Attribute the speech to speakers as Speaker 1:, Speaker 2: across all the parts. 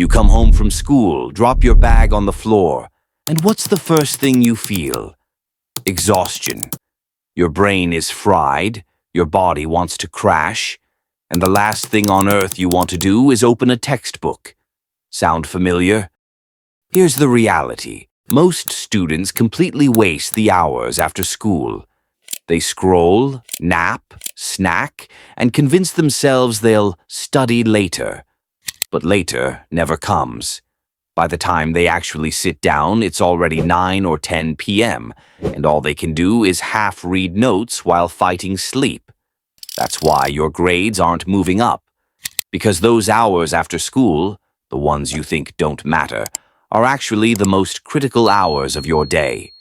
Speaker 1: You come home from school, drop your bag on the floor, and what's the first thing you feel? Exhaustion. Your brain is fried, your body wants to crash, and the last thing on earth you want to do is open a textbook. Sound familiar? Here's the reality. Most students completely waste the hours after school. They scroll, nap, snack, and convince themselves they'll study later. But later never comes. By the time they actually sit down, it's already 9 or 10 p.m., and all they can do is half-read notes while fighting sleep. That's why your grades aren't moving up. Because those hours after school, the ones you think don't matter, are actually the most critical hours of your day.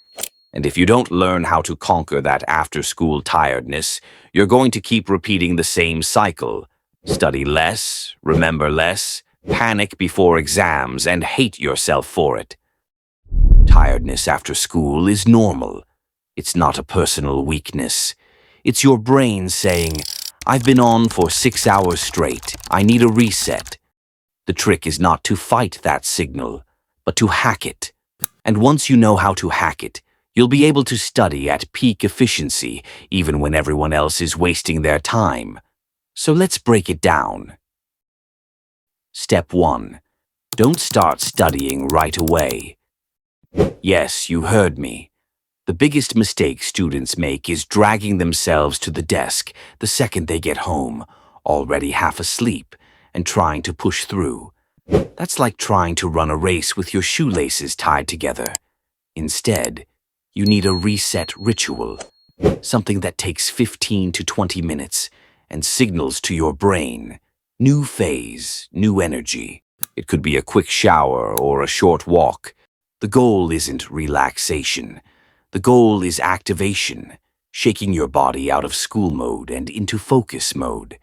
Speaker 1: And if you don't learn how to conquer that after-school tiredness, you're going to keep repeating the same cycle. Study less, remember less, panic before exams, and hate yourself for it. Tiredness after school is normal. It's not a personal weakness. It's your brain saying, "I've been on for 6 hours straight. I need a reset." The trick is not to fight that signal, but to hack it. And once you know how to hack it, you'll be able to study at peak efficiency, even when everyone else is wasting their time. So let's break it down. Step 1. Don't start studying right away. Yes, you heard me. The biggest mistake students make is dragging themselves to the desk the second they get home, already half asleep, and trying to push through. That's like trying to run a race with your shoelaces tied together. Instead, you need a reset ritual, something that takes 15 to 20 minutes and signals to your brain. New phase, new energy. It could be a quick shower or a short walk. The goal isn't relaxation. The goal is activation, shaking your body out of school mode and into focus mode.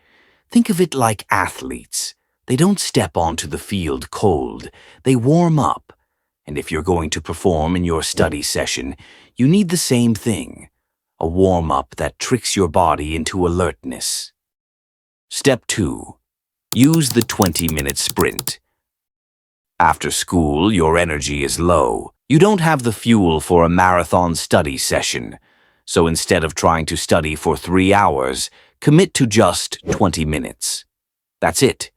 Speaker 1: Think of it like athletes. They don't step onto the field cold. They warm up. And if you're going to perform in your study session, you need the same thing. A warm-up that tricks your body into alertness. Step 2. Use the 20-minute sprint. After school, your energy is low. You don't have the fuel for a marathon study session. So instead of trying to study for 3 hours, commit to just 20 minutes. That's it.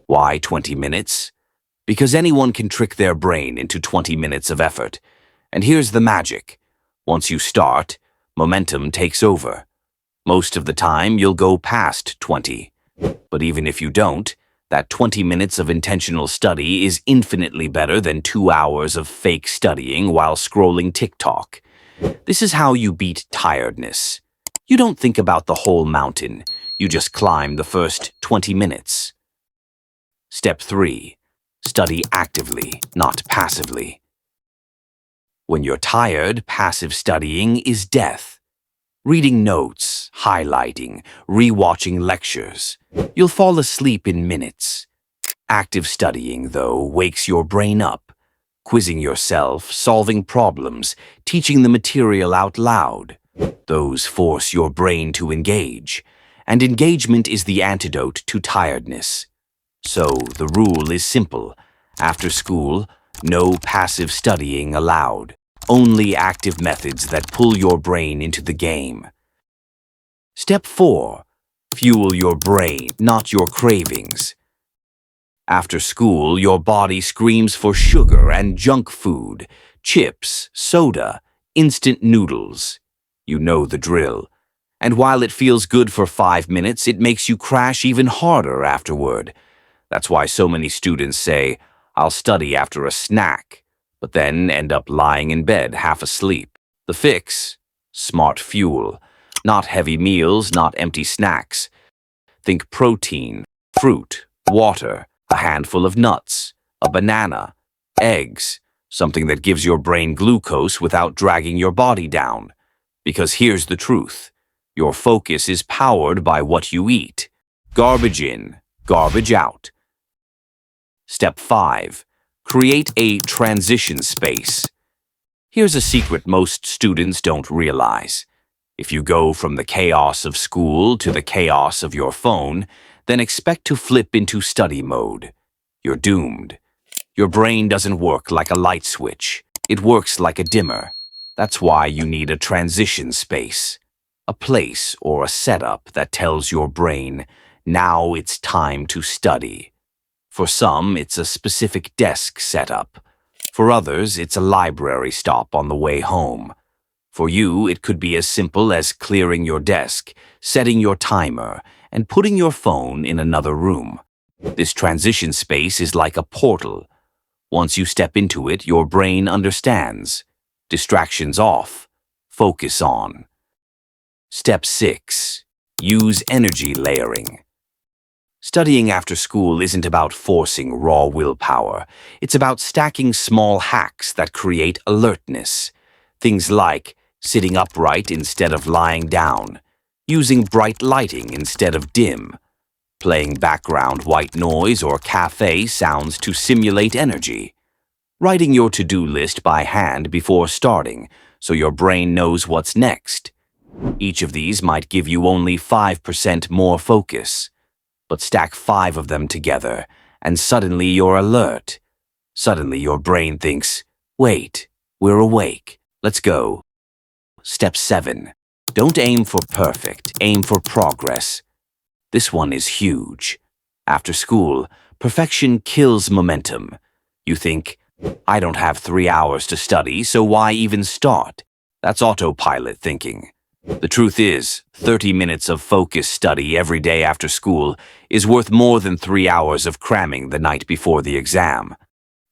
Speaker 1: Why 20 minutes? Because anyone can trick their brain into 20 minutes of effort. And here's the magic. Once you start, momentum takes over. Most of the time, you'll go past 20. But even if you don't, that 20 minutes of intentional study is infinitely better than 2 hours of fake studying while scrolling TikTok. This is how you beat tiredness. You don't think about the whole mountain. You just climb the first 20 minutes. Step 3. Study actively, not passively. When you're tired, passive studying is death. Reading notes, highlighting, rewatching lectures. You'll fall asleep in minutes. Active studying, though, wakes your brain up. Quizzing yourself, solving problems, teaching the material out loud. Those force your brain to engage. And engagement is the antidote to tiredness. So, the rule is simple. After school, no passive studying allowed. Only active methods that pull your brain into the game. Step 4. Fuel your brain, not your cravings. After school, your body screams for sugar and junk food, chips, soda, instant noodles. You know the drill. And while it feels good for 5 minutes, it makes you crash even harder afterward. That's why so many students say, "I'll study after a snack," but then end up lying in bed half asleep. The fix? Smart fuel. Not heavy meals, not empty snacks. Think protein, fruit, water, a handful of nuts, a banana, eggs, something that gives your brain glucose without dragging your body down. Because here's the truth. Your focus is powered by what you eat. Garbage in, garbage out. Step 5. Create a transition space. Here's a secret most students don't realize. If you go from the chaos of school to the chaos of your phone, then expect to flip into study mode. You're doomed. Your brain doesn't work like a light switch. It works like a dimmer. That's why you need a transition space, a place or a setup that tells your brain, now it's time to study. For some, it's a specific desk setup. For others, it's a library stop on the way home. For you, it could be as simple as clearing your desk, setting your timer, and putting your phone in another room. This transition space is like a portal. Once you step into it, your brain understands. Distractions off. Focus on. Step 6. Use energy layering. Studying after school isn't about forcing raw willpower. It's about stacking small hacks that create alertness. Things like sitting upright instead of lying down, using bright lighting instead of dim, playing background white noise or cafe sounds to simulate energy, writing your to-do list by hand before starting so your brain knows what's next. Each of these might give you only 5% more focus, but stack 5 of them together and suddenly you're alert. Suddenly your brain thinks, wait, we're awake, let's go. Step 7. Don't aim for perfect, aim for progress. This one is huge. After school, perfection kills momentum. You think, I don't have 3 hours to study, so why even start? That's autopilot thinking. The truth is, 30 minutes of focused study every day after school is worth more than 3 hours of cramming the night before the exam.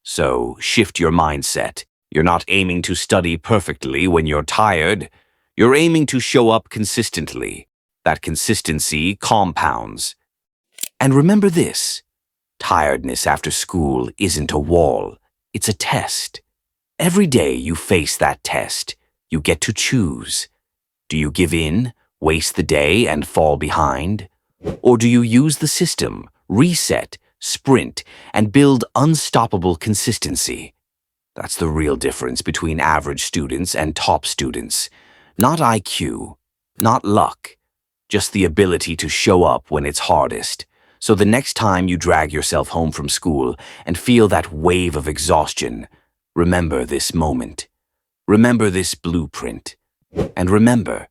Speaker 1: So, shift your mindset. You're not aiming to study perfectly when you're tired. You're aiming to show up consistently. That consistency compounds. And remember this, tiredness after school isn't a wall, it's a test. Every day you face that test, you get to choose. Do you give in, waste the day, and fall behind? Or do you use the system, reset, sprint, and build unstoppable consistency? That's the real difference between average students and top students. Not IQ, not luck, just the ability to show up when it's hardest. So the next time you drag yourself home from school and feel that wave of exhaustion, remember this moment. Remember this blueprint. And remember,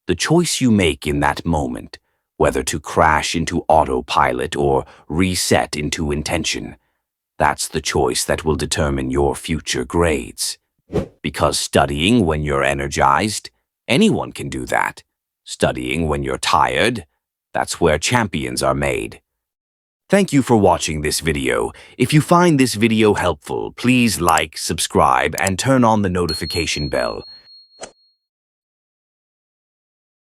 Speaker 1: the choice you make in that moment, whether to crash into autopilot or reset into intention, that's the choice that will determine your future grades. Because studying when you're energized, anyone can do that. Studying when you're tired, that's where champions are made. Thank you for watching this video. If you find this video helpful, please like, subscribe, and turn on the notification bell.